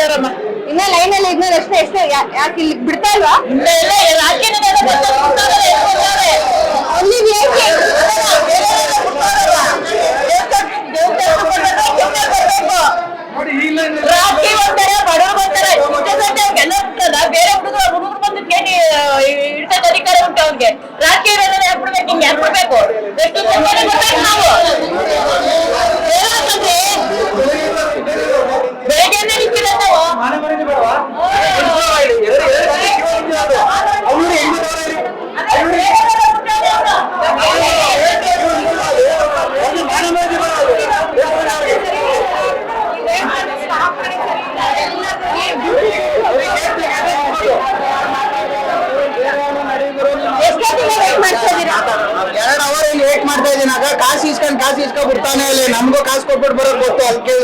ಇದಾರಮ್ಮ. ಇನ್ನ ಲೈನ್ ಅಲ್ಲಿ ಇದ್ನ ಎಷ್ಟು ಯಾಕೆ ಇಲ್ಲಿ ಬಿಡ್ತಾ ಇಲ್ವಾ? ರಾತ್ರಿ ಬರ್ತಾರೆ, ಬಡವರು ಬರ್ತಾರೆ, ಎಲ್ಲ ಬಿಟ್ಟಲ್ಲ. ಬೇರೆ ಹುಡುಗರು ಬಂದು ಕೇಳಿ ಇಡ್ತದ ಅಧಿಕಾರ ಉಂಟು ಅವ್ರಿಗೆ. ರಾತ್ರಿ ಇರೋದನ್ನ ಯಾಕೆ ಬಿಡ್ಬೇಕು? ಹಿಂಗೆ ಯಾಕೆ ಬಿಡ್ಬೇಕು? ಎಷ್ಟು ಸಂಖ್ಯೆ ಗೊತ್ತಾಗ ನಾವು ಬೆಳಗ್ಗೆಯಿಂದ ನಿಂತಿಲ್ಲ ನಾವು. ವೇಟ್ ಮಾಡ್ತಾ ಇದೀನಿ. ಕಾಸು ಇಸ್ಕೊಂಡ್ ಬಿಡ್ತಾನೆ ಇಲ್ಲ. ನಮಗೂ ಕಾಸು ಕೊಟ್ಬಿಟ್ಟು ಬರೋದು ಗೊತ್ತು. ಅದಕ್ಕೆ